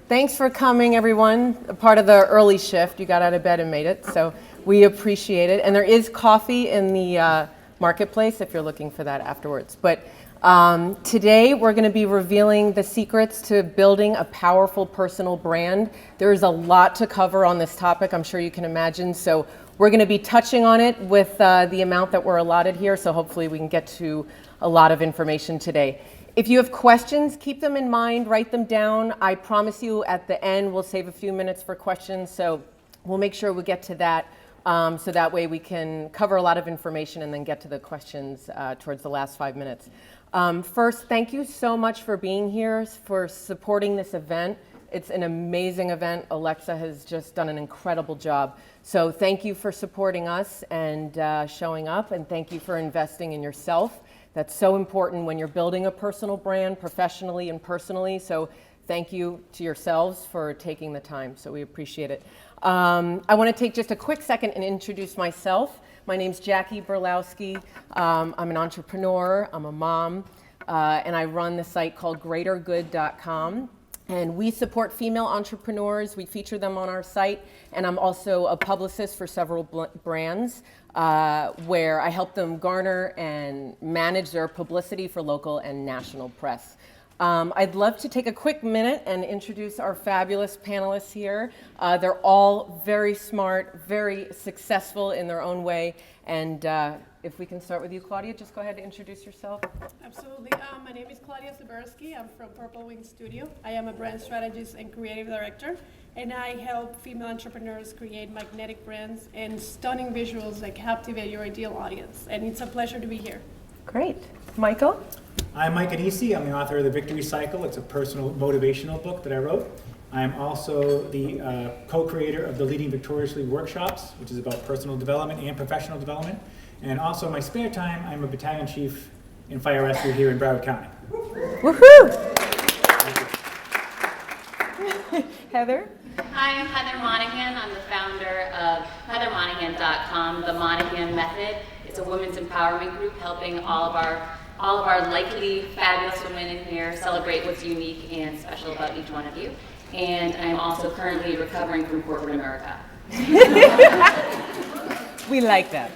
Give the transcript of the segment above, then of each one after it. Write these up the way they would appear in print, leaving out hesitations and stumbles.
Thanks for coming, everyone. A part of the early shift. You got out of bed and made it, so we appreciate it. And there is coffee in the marketplace if you're looking for that afterwards. But today we're going to be revealing the secrets to building a powerful personal brand. There is a lot to cover on this topic, I'm sure you can imagine. So we're going to be touching on it with the amount that we're allotted here. So hopefully we can get to a lot of information today. If you have questions, keep them in mind, write them down. I promise you at the end we'll save a few minutes for questions, so we'll make sure we get to that so that way we can cover a lot of information and then get to the questions towards the last 5 minutes. First, thank you so much for being here, for supporting this event. It's an amazing event. Alexa has just done an incredible job. So thank you for supporting us and showing up, and thank you for investing in yourself. That's so important when you're building a personal brand professionally and personally. So thank you to yourselves for taking the time. So we appreciate it. I want to take just a quick second and introduce myself. My name's Jackie Berlowski. I'm an entrepreneur. I'm a mom. And I run the site called greatergood.com. And we support female entrepreneurs. We feature them on our site. And I'm also a publicist for several brands where I help them garner and manage their publicity for local and national press. I'd love to take a quick minute and introduce our fabulous panelists here. They're all very smart, very successful in their own way. And if we can start with you, Claudia, just go ahead and introduce yourself. Absolutely. My name is Claudia Zabersky. I'm from Purple Wing Studio. I am a brand strategist and creative director, and I help female entrepreneurs create magnetic brands and stunning visuals that captivate your ideal audience. And it's a pleasure to be here. Great. Michael? I'm Mike Anisi. I'm the author of The Victory Cycle. It's a personal motivational book that I wrote. I'm also the co-creator of the Leading Victoriously workshops, which is about personal development and professional development. And also in my spare time, I'm a battalion chief in fire rescue here in Broward County. Woohoo! Heather? Hi, I'm Heather Monahan. I'm the founder of HeatherMonahan.com, the Monahan Method. It's a women's empowerment group helping all of our likely fabulous women in here celebrate what's unique and special about each one of you. And I'm also currently recovering from corporate America. We like that.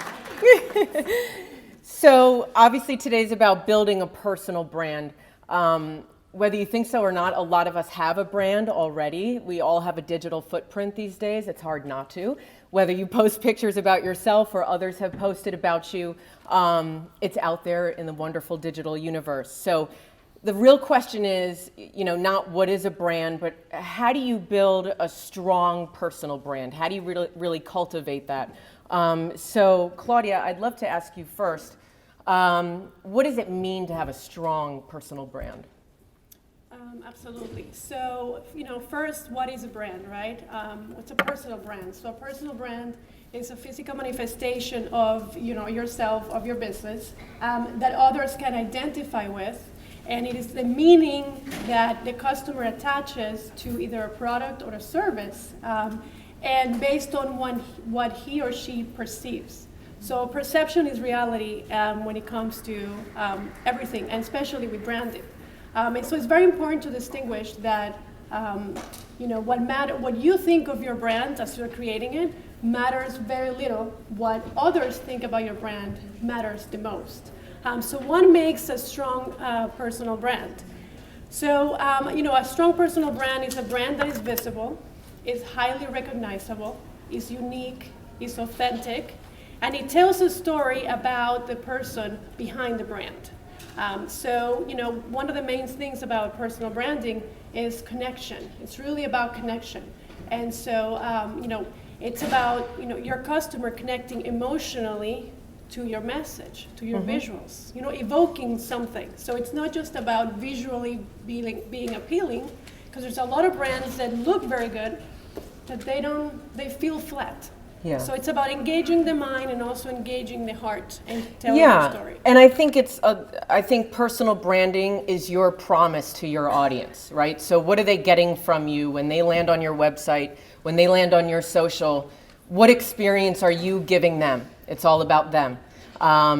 So obviously today's about building a personal brand. Whether you think so or not, a lot of us have a brand already. We all have a digital footprint these days. It's hard not to. Whether you post pictures about yourself or others have posted about you, it's out there in the wonderful digital universe. So the real question is, not what is a brand, but how do you build a strong personal brand? How do you really cultivate that? So Claudia, I'd love to ask you first, what does it mean to have a strong personal brand? Absolutely. So, first, what is a brand, right? What's a personal brand? So a personal brand is a physical manifestation of, yourself, of your business, that others can identify with. And it is the meaning that the customer attaches to either a product or a service, and based on what he or she perceives. So perception is reality when it comes to everything, and especially with branding. And so it's very important to distinguish that what you think of your brand as you're creating it matters very little. What others think about your brand matters the most. So what makes a strong personal brand? So a strong personal brand is a brand that is visible, is highly recognizable, is unique, is authentic, and it tells a story about the person behind the brand. So one of the main things about personal branding is connection. It's really about connection. And so, it's about, your customer connecting emotionally to your message, to your visuals, evoking something. So it's not just about visually being appealing, because there's a lot of brands that look very good, but they feel flat. Yeah. So it's about engaging the mind and also engaging the heart and telling the story. And I think personal branding is your promise to your audience, right? So what are they getting from you when they land on your website, when they land on your social? What experience are you giving them? It's all about them.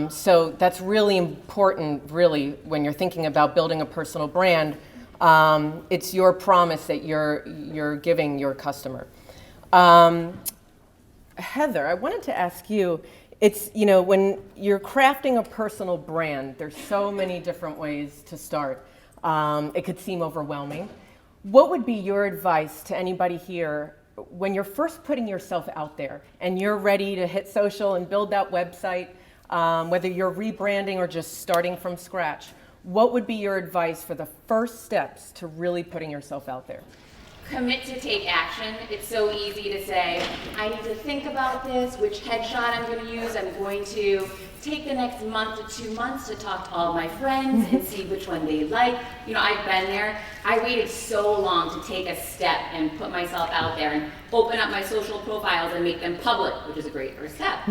So that's really important, really, when you're thinking about building a personal brand. It's your promise that you're giving your customer. Heather, I wanted to ask you, it's, when you're crafting a personal brand, there's so many different ways to start. It could seem overwhelming. What would be your advice to anybody here when you're first putting yourself out there and you're ready to hit social and build that website, whether you're rebranding or just starting from scratch? What would be your advice for the first steps to really putting yourself out there? Commit to take action. It's so easy to say, I need to think about this, which headshot I'm going to use. I'm going to take the next month to 2 months to talk to all my friends and see which one they like. I've been there. I waited so long to take a step and put myself out there and open up my social profiles and make them public, which is a great first step.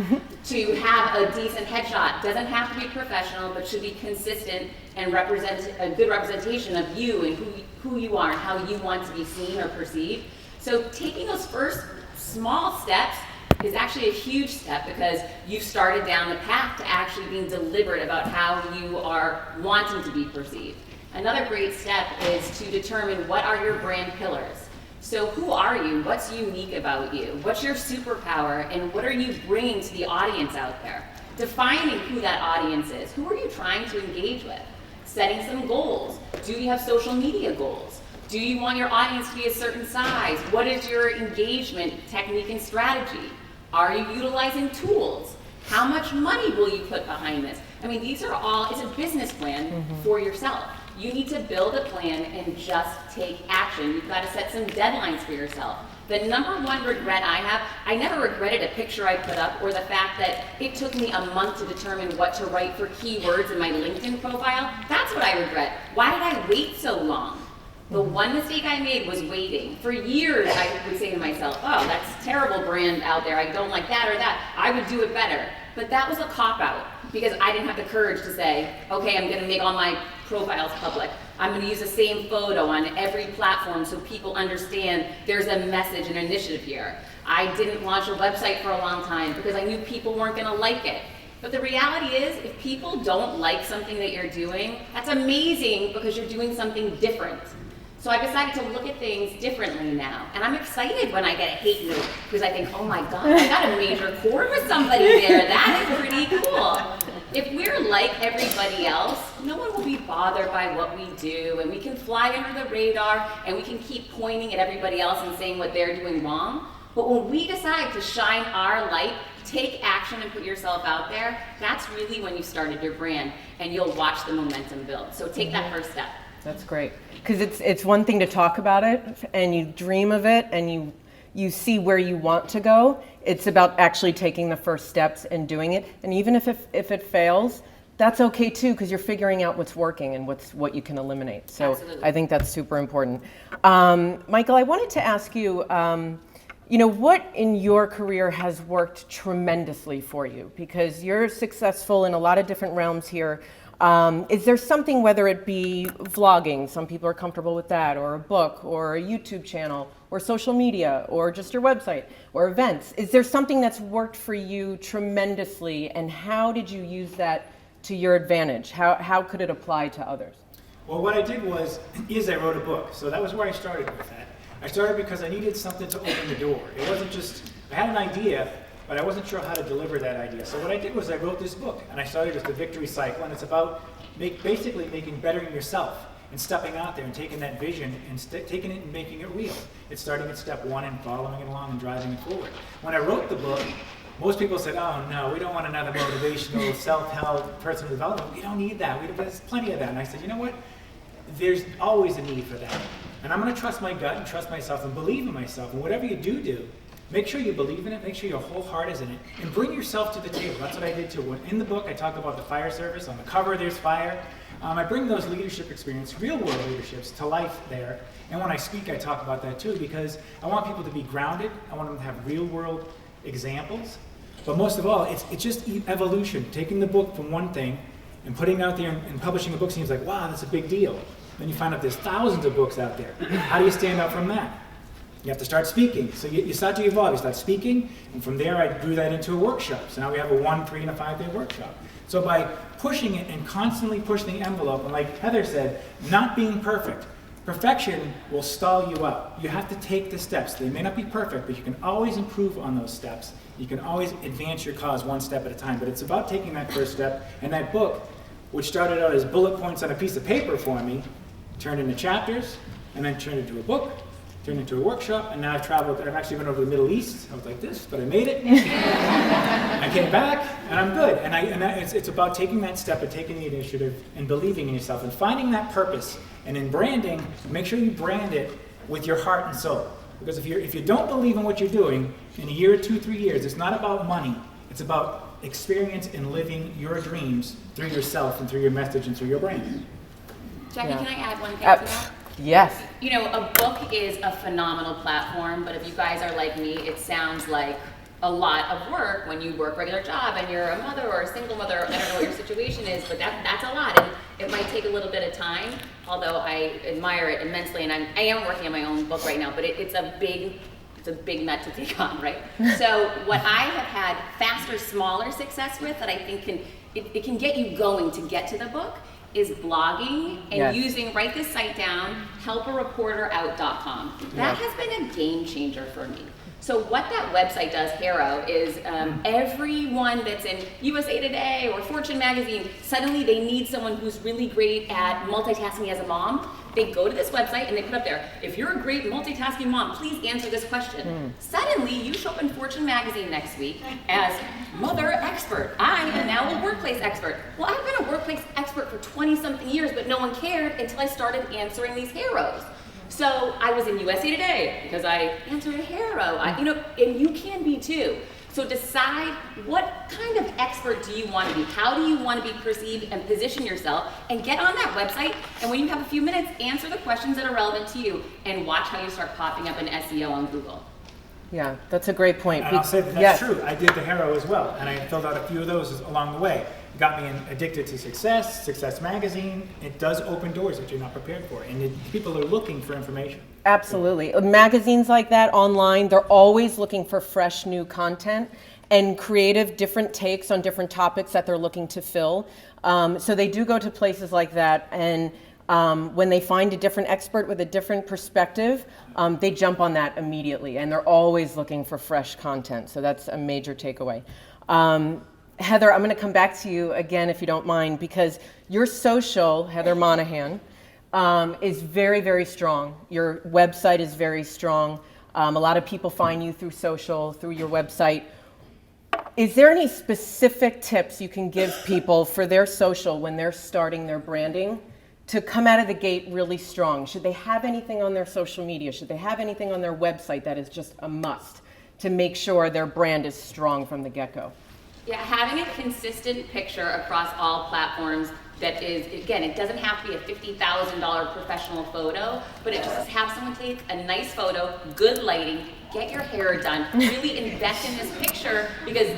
To have a decent headshot. Doesn't have to be professional, but should be consistent and represent a good representation of you and who you are and how you want to be seen or perceived. So taking those first small steps is actually a huge step because you've started down the path to actually being deliberate about how you are wanting to be perceived. Another great step is to determine what are your brand pillars. So who are you? What's unique about you? What's your superpower? And what are you bringing to the audience out there? Defining who that audience is. Who are you trying to engage with? Setting some goals. Do you have social media goals? Do you want your audience to be a certain size? What is your engagement technique and strategy? Are you utilizing tools? How much money will you put behind this? These are all, it's a business plan for yourself. You need to build a plan and just take action. You've got to set some deadlines for yourself. The number one regret I have, I never regretted a picture I put up or the fact that it took me a month to determine what to write for keywords in my LinkedIn profile. That's what I regret. Why did I wait so long? The one mistake I made was waiting. For years, I would say to myself, oh, that's a terrible brand out there. I don't like that or that. I would do it better. But that was a cop-out because I didn't have the courage to say, okay, I'm going to make all my profiles public. I'm going to use the same photo on every platform so people understand there's a message and initiative here. I didn't launch a website for a long time because I knew people weren't going to like it. But the reality is, if people don't like something that you're doing, that's amazing because you're doing something different. So I decided to look at things differently now. And I'm excited when I get a hate note because I think, oh my God, I got a major chord with somebody there. That is pretty cool. If we're like everybody else, no one will be bothered by what we do, and we can fly under the radar and we can keep pointing at everybody else and saying what they're doing wrong. But when we decide to shine our light, take action and put yourself out there, that's really when you started your brand and you'll watch the momentum build. So take that first step. That's great. Because it's one thing to talk about it and you dream of it and you see where you want to go. It's about actually taking the first steps and doing it. And even if it fails, that's okay too, because you're figuring out what's working and what you can eliminate. So Absolutely. I think that's super important. Michael, I wanted to ask you, what in your career has worked tremendously for you? Because you're successful in a lot of different realms here. Is there something, whether it be vlogging, some people are comfortable with that, or a book, or a YouTube channel, or social media, or just your website, or events? Is there something that's worked for you tremendously, and how did you use that to your advantage? How could it apply to others? Well, what I did is I wrote a book. So that was where I started with that. I started because I needed something to open the door. It wasn't just, I had an idea, but I wasn't sure how to deliver that idea. So what I did was I wrote this book, and I started as the Victory Cycle, and it's about basically bettering yourself and stepping out there and taking that vision and taking it and making it real. It's starting at step one and following it along and driving it forward. When I wrote the book, most people said, oh no, we don't want another motivational, self-help, personal development. We don't need that. There's plenty of that. And I said, you know what? There's always a need for that. And I'm going to trust my gut and trust myself and believe in myself. And whatever you do, make sure you believe in it, make sure your whole heart is in it, and bring yourself to the table. That's what I did too. In the book, I talk about the fire service. On the cover, there's fire. I bring those leadership experience, real world leaderships, to life there. And when I speak, I talk about that too, because I want people to be grounded. I want them to have real world examples. But most of all, it's just evolution. Taking the book from one thing and putting it out there and publishing a book seems like, wow, that's a big deal. Then you find out there's thousands of books out there. How do you stand out from that? You have to start speaking. So you start to evolve. You start speaking, and from there I grew that into a workshop. So now we have a 1, 3, and a 5-day workshop. So by pushing it and constantly pushing the envelope, and like Heather said, not being perfect, Perfection will stall you out. You have to take the steps. They may not be perfect, but you can always improve on those steps. You can always advance your cause one step at a time, but it's about taking that first step. And that book, which started out as bullet points on a piece of paper for me, turned into chapters, and then turned into a book, turned into a workshop, and now I've actually been over to the Middle East. I was like this, but I made it. I came back, and I'm good. It's about taking that step and taking the initiative and believing in yourself and finding that purpose. And in branding, make sure you brand it with your heart and soul. Because if you don't believe in what you're doing, in a year, 2, 3 years, it's not about money. It's about experience in living your dreams through yourself and through your message and through your brand. Jackie, Yeah. can I add one thing to that? Yes. You know, a book is a phenomenal platform, but if you guys are like me, it sounds like a lot of work when you work a regular job and you're a mother or a single mother. I don't know what your situation is, but that's a lot, and it might take a little bit of time, although I admire it immensely, and I am working on my own book right now, but it's a big nut to take on, right? So what I have had faster, smaller success with that I think it can get you going to get to the book is blogging and Yes. write this site down, helpareporterout.com. That has been a game changer for me. So what that website does, Haro, is everyone that's in USA Today or Fortune magazine, suddenly they need someone who's really great at multitasking as a mom. They go to this website and they put up there, if you're a great multitasking mom, please answer this question. Suddenly you show up in Fortune magazine next week as mother expert. I am now a workplace expert. Well, I've been a workplace expert for 20 something years, but no one cared until I started answering these Haros. So I was in USA Today because I answered a Haro. And you can be too. So decide what kind of expert do you want to be? How do you want to be perceived and position yourself? And get on that website. And when you have a few minutes, answer the questions that are relevant to you and watch how you start popping up in SEO on Google. Yeah, that's a great point. And I'll say that that's true. I did the Haro as well, and I filled out a few of those along the way. It got me addicted to Success Magazine. It does open doors that you're not prepared for, and people are looking for information. Absolutely. Magazines like that online, they're always looking for fresh new content and creative, different takes on different topics that they're looking to fill. So they do go to places like that, and when they find a different expert with a different perspective, they jump on that immediately, and they're always looking for fresh content. So that's a major takeaway. Heather, I'm going to come back to you again, if you don't mind, because your social, Heather Monahan, is very, very strong. Your website is very strong. A lot of people find you through social, through your website. Is there any specific tips you can give people for their social when they're starting their branding to come out of the gate really strong? Should they have anything on their social media? Should they have anything on their website that is just a must to make sure their brand is strong from the get-go? Yeah, having a consistent picture across all platforms that is, again, it doesn't have to be a $50,000 professional photo, but it just have someone take a nice photo, good lighting, get your hair done, really invest in this picture, because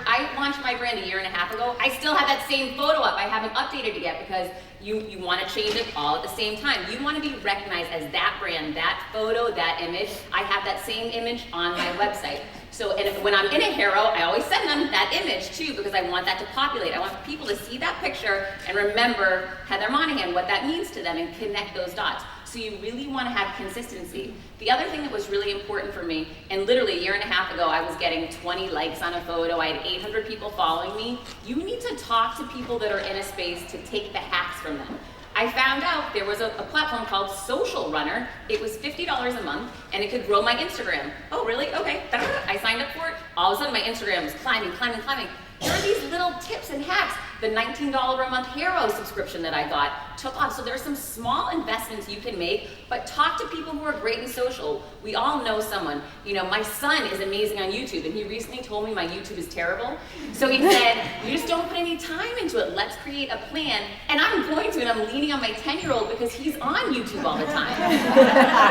I launched my brand a year and a half ago, I still have that same photo up. I haven't updated it yet because you want to change it all at the same time. You want to be recognized as that brand, that photo, that image. I have that same image on my website. So and when I'm in a Haro, I always send them that image too, because I want that to populate. I want people to see that picture and remember Heather Monahan, what that means to them, and connect those dots. So you really want to have consistency. The other thing that was really important for me, and literally a year and a half ago, I was getting 20 likes on a photo. I had 800 people following me. You need to talk to people that are in a space to take the hacks from them. I found out there was a platform called Social Runner. It was $50 a month, and it could grow my Instagram. Oh, really? Okay. I signed up for it. All of a sudden, my Instagram was climbing. There are these little tips and hacks. The $19 a month Haro subscription that I got took off. So there's some small investments you can make, but talk to people who are great in social. We all know someone. My son is amazing on YouTube, and he recently told me my YouTube is terrible. So he said, you just don't put any time into it. Let's create a plan. And I'm going to, and I'm leaning on my 10-year-old because he's on YouTube all the time.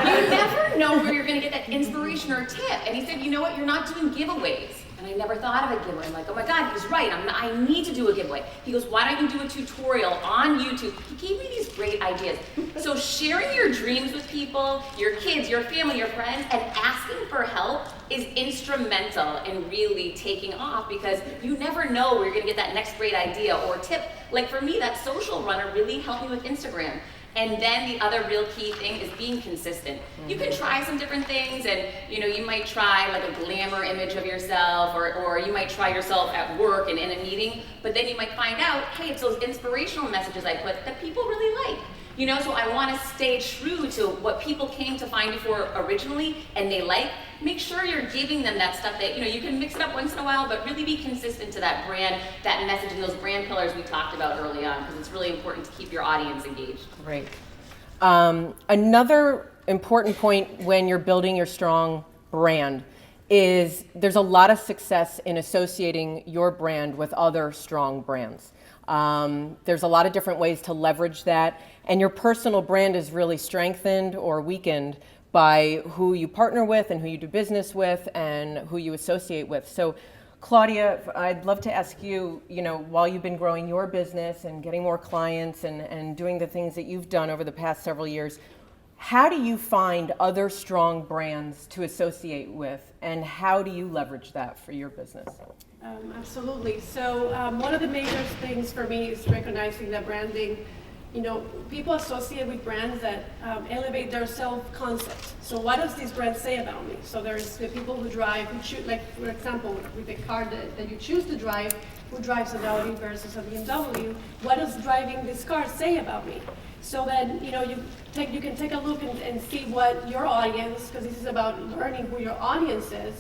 You never know where you're going to get that inspiration or tip. And he said, you know what? You're not doing giveaways. And I never thought of a giveaway. I'm like, oh my God, he's right. I need to do a giveaway. He goes, why don't you do a tutorial on YouTube? He gave me these great ideas. So sharing your dreams with people, your kids, your family, your friends, and asking for help is instrumental in really taking off, because you never know where you're going to get that next great idea or tip. Like for me, that Social Runner really helped me with Instagram. And then the other real key thing is being consistent. You can try some different things, and you might try like a glamour image of yourself, or you might try yourself at work and in a meeting, but then you might find out, hey, it's those inspirational messages I put that people really like. So I want to stay true to what people came to find you for originally, and they like. Make sure you're giving them that stuff that, you can mix it up once in a while, but really be consistent to that brand, that message, and those brand pillars we talked about early on, because it's really important to keep your audience engaged. Great. Another important point when you're building your strong brand is there's a lot of success in associating your brand with other strong brands. There's a lot of different ways to leverage that, and your personal brand is really strengthened or weakened by who you partner with and who you do business with and who you associate with. So Claudia, I'd love to ask you, while you've been growing your business and getting more clients and doing the things that you've done over the past several years, how do you find other strong brands to associate with, and how do you leverage that for your business? Absolutely. So one of the major things for me is recognizing that branding, people associate with brands that elevate their self-concept. So what does this brand say about me? So there's the people who drive, like for example, with the car that you choose to drive, who drives an Audi versus a BMW, what does driving this car say about me? So then, you can take a look and see what your audience, because this is about learning who your audience is,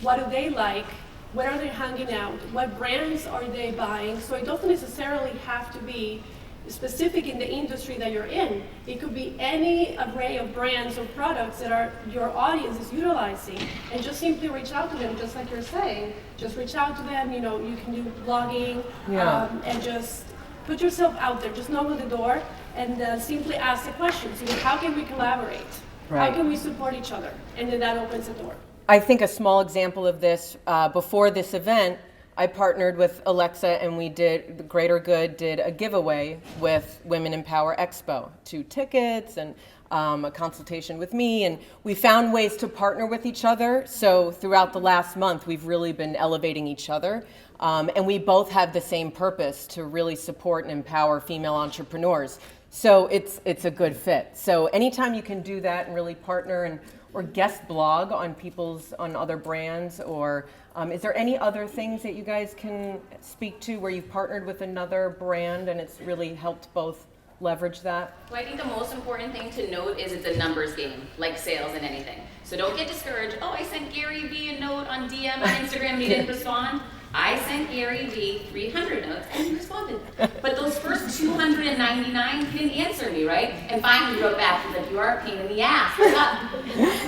what do they like, where are they hanging out, what brands are they buying. So it doesn't necessarily have to be specific in the industry that you're in. It could be any array of brands or products that your audience is utilizing, and just simply reach out to them, just like you're saying. Just reach out to them. You can do blogging, and just put yourself out there. Just knock on the door and simply ask the questions. How can we collaborate? Right. How can we support each other? And then that opens the door. I think a small example of this, before this event, I partnered with Alexa, and we did, the Greater Good did a giveaway with Women Empower Expo, 2 tickets and a consultation with me, and we found ways to partner with each other. So throughout the last month, we've really been elevating each other, and we both have the same purpose, to really support and empower female entrepreneurs. So it's a good fit. So anytime you can do that and really partner or guest blog on other brands, or is there any other things that you guys can speak to where you've partnered with another brand and it's really helped both leverage that? Well, I think the most important thing to note is it's a numbers game, like sales and anything. So don't get discouraged. Oh, I sent Gary Vee a note on DM on Instagram and he didn't respond. I sent Gary Vee 300 notes and he responded. But those first 299, he didn't answer me, right? And finally he wrote back, he's like, you are a pain in the ass, what's up?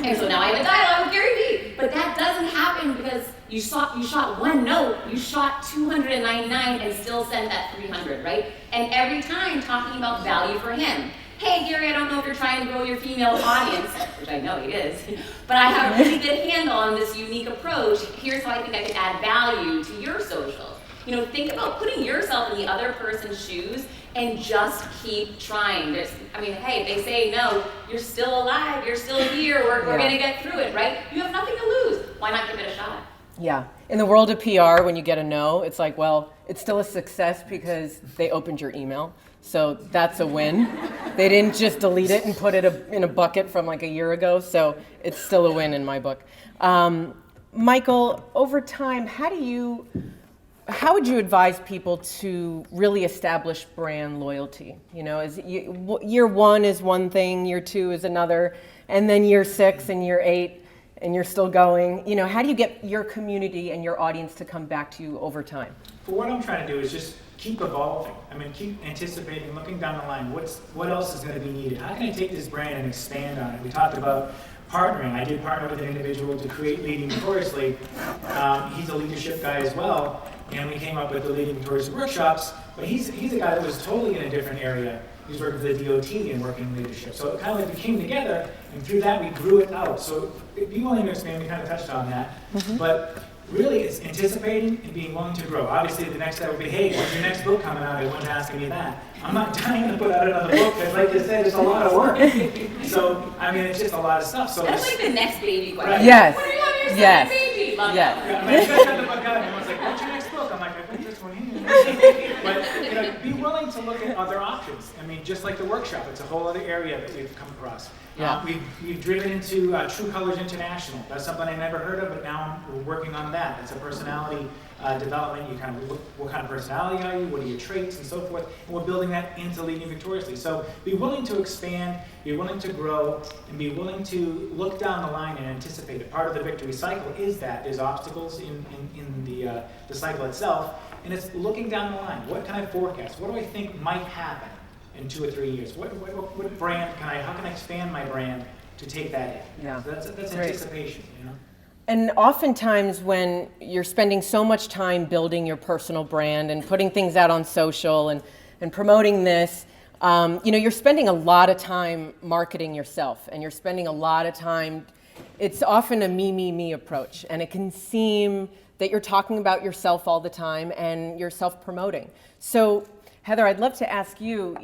And so now I have a dialogue with Gary Vee. But that doesn't happen because you shot one note, you shot 299 and still sent that 300, right? And every time talking about value for him. Hey Gary, I don't know if you're trying to grow your female audience, which I know he is, but I have a really good handle on this unique approach. Here's how I think I can add value to your socials. Think about putting yourself in the other person's shoes and just keep trying. Hey, they say no, you're still alive, you're still here, we're gonna get through it, right? You have nothing to lose. Why not give it a shot? Yeah. In the world of PR, when you get a no, it's like, well, it's still a success because they opened your email. So that's a win. They didn't just delete it and put it in a bucket from like a year ago. So it's still a win in my book. Michael, over time, how would you advise people to really establish brand loyalty? Year 1 is one thing, year 2 is another, and then year 6 and year 8, and you're still going. How do you get your community and your audience to come back to you over time? But what I'm trying to do is just keep evolving. Keep anticipating, looking down the line. What else is going to be needed? How can I take this brand and expand on it? We talked about partnering. I did partner with an individual to create Leading Victoriously. He's a leadership guy as well, and we came up with the Leading Victoriously workshops. But he's a guy that was totally in a different area. He's working for the DOT and working in leadership. So it kind of like we came together, and through that we grew it out. So if you want to expand, we kind of touched on that. Mm-hmm. But really, it's anticipating and being willing to grow. Obviously, the next step would be, hey, when's your next book coming out? Everyone's asking me that. I'm not dying to put out another book, because like you said, it's a lot of work. So, it's just a lot of stuff. So that's like the next baby question. Right. Yes. When are you having your yes. second baby? Love yes. that. I just got the book out, and everyone's like, what's your next book? I'm like, I think this But be willing to look at other options. I mean, just like the workshop, it's a whole other area that we've come across. Yeah. We've driven into True Colors International. That's something I never heard of, but now we're working on that. It's a personality development. You kind of look, what kind of personality are you? What are your traits and so forth? And we're building that into Leading Victoriously. So be willing to expand, be willing to grow, and be willing to look down the line and anticipate it. Part of the victory cycle is that there's obstacles in the cycle itself, and it's looking down the line. What can I forecast? What do I think might happen in 2 or 3 years? What brand can I? How can I expand my brand to take that in? Yeah. So that's Great. anticipation. And oftentimes when you're spending so much time building your personal brand and putting things out on social and promoting this, you're spending a lot of time marketing yourself, and you're spending a lot of time, it's often a me approach, and it can seem that you're talking about yourself all the time and you're self-promoting. So Heather, I'd love to ask you,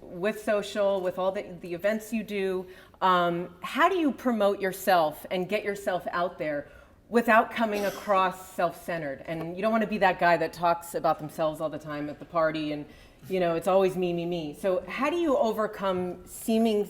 with social, with all the events you do, how do you promote yourself and get yourself out there without coming across self-centered? And you don't want to be that guy that talks about themselves all the time at the party and, it's always me. So how do you overcome seeming,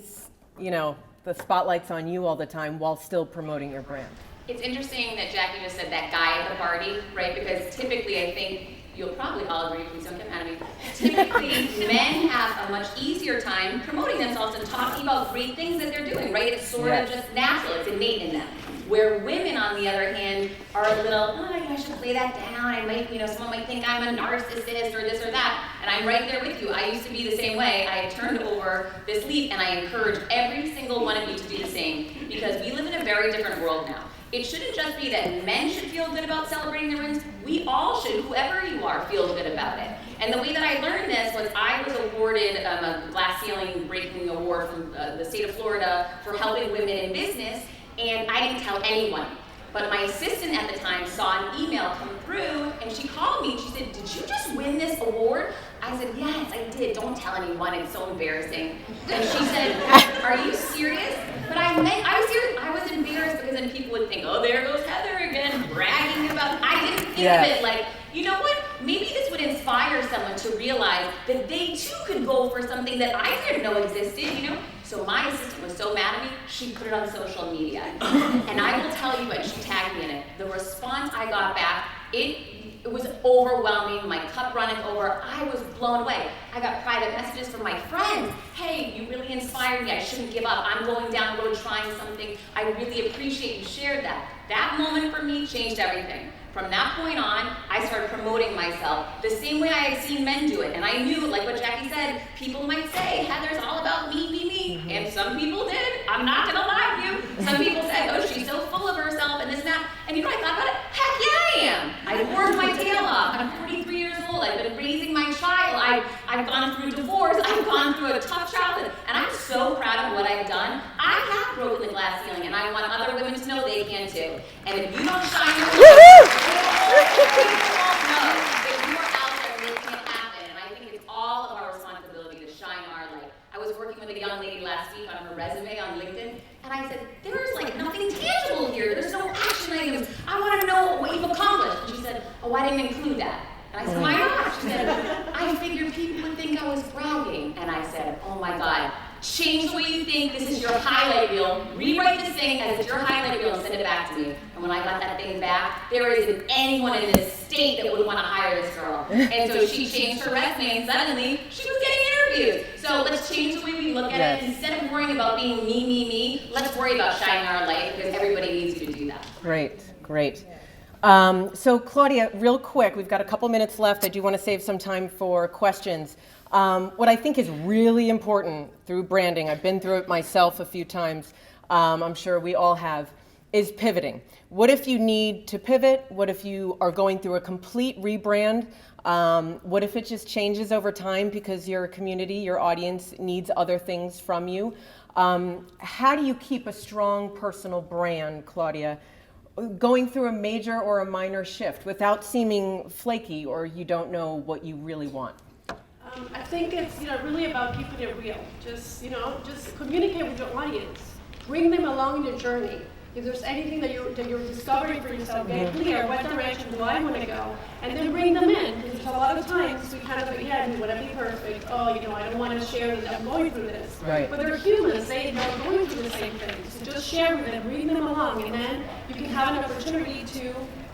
the spotlight's on you all the time while still promoting your brand? It's interesting that Jackie just said that guy at the party, right? Because typically I think you'll probably all agree, please don't get mad at me. Typically, men have a much easier time promoting themselves and talking about great things that they're doing, right? It's sort of just natural, it's innate in them. Where women, on the other hand, are a little, I should play that down. I might, someone might think I'm a narcissist or this or that. And I'm right there with you. I used to be the same way. I turned over this leaf and I encourage every single one of you to do the same, because we live in a very different world now. It shouldn't just be that men should feel good about celebrating their wins. We all should, whoever you are, feel good about it. And the way that I learned this was I was awarded a glass ceiling breaking award from the state of Florida for helping women in business, and I didn't tell anyone. But my assistant at the time saw an email come through, and she called me and she said, "Did you just win this award?" I said, "Yes, I did. Don't tell anyone. It's so embarrassing." And she said, "Are you serious?" But I was serious. I was embarrassed because then people would think, "Oh, there goes Heather again, bragging about." I didn't think of it like, you know what? Maybe this would inspire someone to realize that they too could go for something that I didn't know existed, So my assistant was so mad at me, she put it on social media. And I will tell you what, she tagged me in it. The response I got back, it was overwhelming. My cup runneth over. I was blown away. I got private messages from my friends. "Hey, you really inspired me. I shouldn't give up. I'm going down the road trying something. I really appreciate you shared that." That moment for me changed everything. From that point on, I started promoting myself the same way I had seen men do it. And I knew, like what Jackie said, people might say, "Heather's all about me. And some people did. I'm not going to lie to you. Some people said, "Oh, she's so full of herself," and this and that. And I thought about it? Heck yeah, I am. I worked my tail off. I'm 43 years old. I've been raising my child. I've gone through divorce. I've gone through a tough childhood. And I'm so proud of what I've done. I have broken the glass ceiling, and I want other women to know they can too. And if you don't shine your light, people won't know that you are out there making it happen. And I think it's all of our responsibility to shine our light. I was working with a young lady last week on her resume on LinkedIn, and I said, "There's nothing tangible here. There's no action items. I want to know what you've accomplished." And she said, "Oh, I didn't include that." And I said, "Why not?" She said, "I figured people would think I was bragging." And I said, "Oh my God, change the way you think. This is your highlight reel. Rewrite this thing as it's your highlight reel and send it back to me." And when I got that thing back, there isn't anyone in this state that would want to hire this girl. And so she changed her resume, and suddenly she was getting interviews. So let's change the way we look at it. Instead of worrying about being me, let's worry about shining our light, because everybody needs you to do that. Great. So Claudia, real quick, we've got a couple minutes left. I do want to save some time for questions. What I think is really important through branding, I've been through it myself a few times, I'm sure we all have, is pivoting. What if you need to pivot? What if you are going through a complete rebrand? What if it just changes over time because your community, your audience needs other things from you? How do you keep a strong personal brand, Claudia, going through a major or a minor shift without seeming flaky or you don't know what you really want? I think it's really about keeping it real. Just communicate with your audience. Bring them along in your journey. If there's anything that you're discovering for yourself, get clear, what direction do I want to go? And then bring them in. Because a lot of times we kind of think, yeah, we want to be perfect. Oh, I don't want to share that I'm going through this. Right. But they're humans. They're going through the same things. So just share with them, bring them along, and then you can have an opportunity to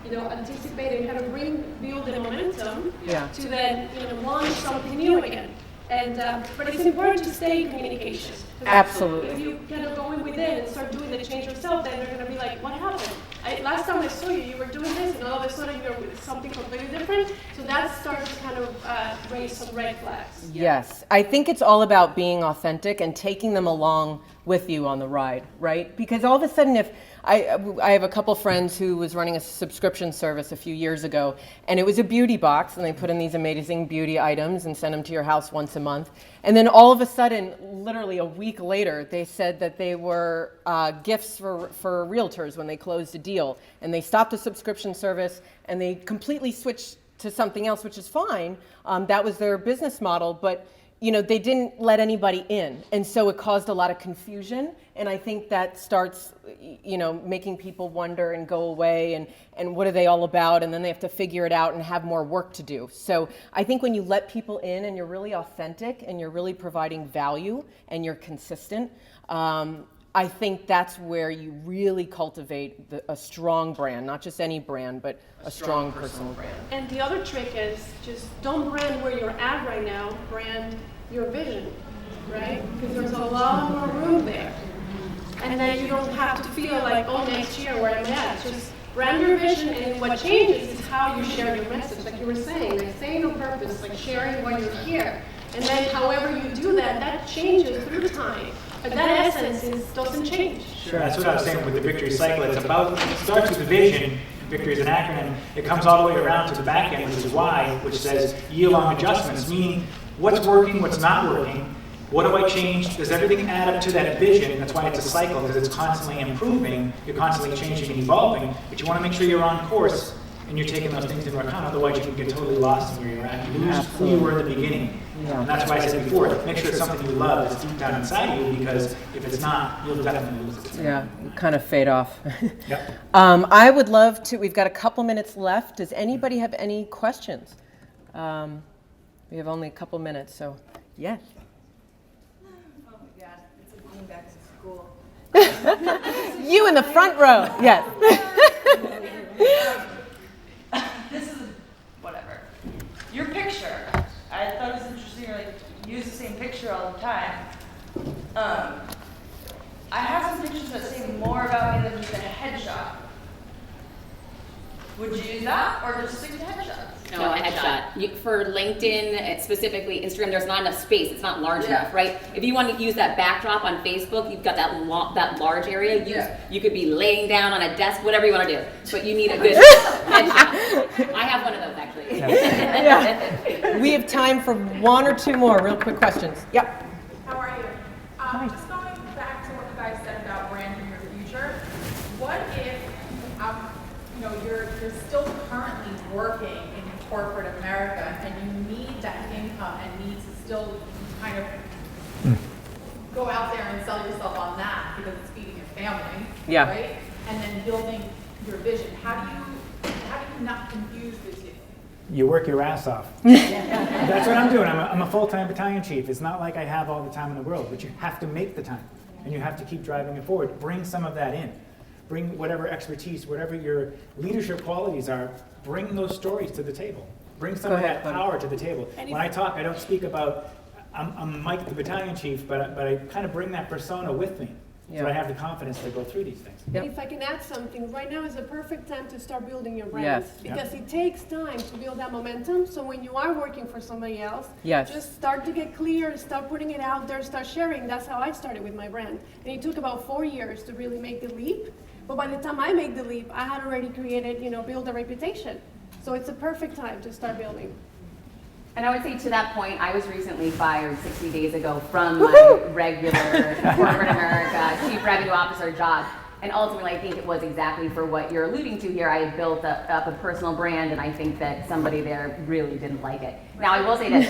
anticipate and kind of build the momentum to then, launch something new again. And but it's important to stay in communication. Absolutely. If you kind of go in within and start doing the change yourself, then they're going to be like, what happened? Last time I saw you, you were doing this, and all of a sudden you're with something completely different. So that starts to kind of raise some red flags. Yes, I think it's all about being authentic and taking them along with you on the ride, right? Because all of a sudden, if I have a couple friends who was running a subscription service a few years ago, and it was a beauty box, and they put in these amazing beauty items and send them to your house once a month. And then all of a sudden, literally a week later, they said that they were gifts for realtors when they closed a deal. And they stopped the subscription service, and they completely switched to something else, which is fine. That was their business model, but they didn't let anybody in. And so it caused a lot of confusion. And I think that starts, making people wonder and go away and what are they all about? And then they have to figure it out and have more work to do. So I think when you let people in and you're really authentic and you're really providing value and you're consistent, I think that's where you really cultivate a strong brand, not just any brand, but a strong personal brand. And the other trick is just don't brand where you're at right now, brand your vision, right? Because there's a lot more room there. And then you don't have to feel like, oh, next year where I'm at. Just brand your vision, and what changes is how you share your message, like you were saying, like saying on purpose, like sharing why you're here. And then however you do that, that changes through time. But that essence doesn't change. Sure, that's what I was saying with the victory cycle. It starts with the vision. Victory is an acronym. It comes all the way around to the back end, which is why, which says year-long adjustments, meaning what's working, what's not working, what do I change? Does everything add up to that vision? That's why it's a cycle, because it's constantly improving, you're constantly changing and evolving, but you want to make sure you're on course and you're taking those things into account, otherwise you can get totally lost in where you're at. You lose who you were at the beginning. Yeah. And that's why I said before, make sure it's something you love that's deep down inside you, because if it's not, you'll definitely lose it. Yeah, kind of fade off. Yep. I would love to, we've got a couple minutes left. Does anybody have any questions? We have only a couple minutes, so yes. Oh my God, it's like going back to school. You in the front row, yes. This is whatever. Your picture, I thought it was interesting. You're like, use the same picture all the time. I have some pictures that say more about me than just a headshot. Would you use that, or just stick to headshots? No, a headshot. For LinkedIn, specifically Instagram, there's not enough space. It's not large enough, right? If you want to use that backdrop on Facebook, you've got that large area. You could be laying down on a desk, whatever you want to do. But you need a good headshot. I have one of those, actually. Yeah. We have time for one or two more real quick questions. Yep. How are you? Just going back to what you guys said about branding your future, what if you're still currently working in corporate America and you need that income and need to still kind of go out there and sell yourself on that because it's feeding your family, right? And then building your vision. How do you not confuse the two? You work your ass off. That's what I'm doing. I'm a full-time battalion chief. It's not like I have all the time in the world, but you have to make the time, and you have to keep driving it forward. Bring some of that in. Bring whatever expertise, whatever your leadership qualities are, bring those stories to the table. Bring some of that power to the table. When I talk, I don't speak about, I'm Mike the battalion chief, but I kind of bring that persona with me. So I have the confidence to go through these things. And if I can add something, right now is the perfect time to start building your brand. Yes. Because it takes time to build that momentum. So when you are working for somebody else, Yes. just start to get clear, start putting it out there, start sharing. That's how I started with my brand. And it took about 4 years to really make the leap. But by the time I made the leap, I had already created, built a reputation. So it's a perfect time to start building. And I would say to that point, I was recently fired 60 days ago from my regular corporate America chief revenue officer job. And ultimately, I think it was exactly for what you're alluding to here. I built up a personal brand, and I think that somebody there really didn't like it. Now, I will say this.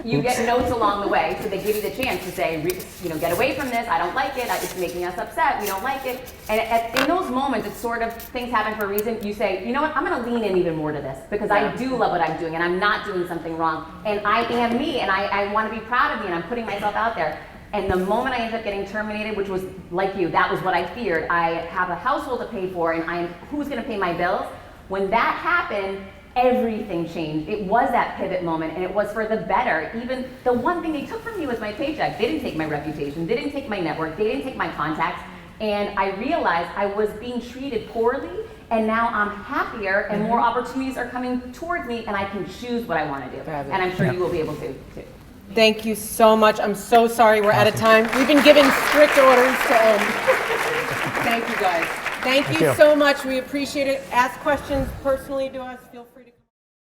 You get notes along the way, so they give you the chance to say, get away from this. I don't like it. It's making us upset. We don't like it. And in those moments, it's sort of, things happen for a reason. You say, you know what, I'm going to lean in even more to this, because I do love what I'm doing, and I'm not doing something wrong. And I am me, and I want to be proud of me, and I'm putting myself out there. And the moment I ended up getting terminated, which was like you, that was what I feared. I have a household to pay for, and who's going to pay my bills? When that happened, everything changed. It was that pivot moment, and it was for the better. Even the one thing they took from me was my paycheck. They didn't take my reputation. They didn't take my network. They didn't take my contacts. And I realized I was being treated poorly, and now I'm happier, and more opportunities are coming towards me, and I can choose what I want to do. And I'm sure you will be able to, too. Thank you so much. I'm so sorry we're out of time. We've been given strict orders to end. Thank you, guys. Thank you so much. We appreciate it. Ask questions personally to us. Feel free to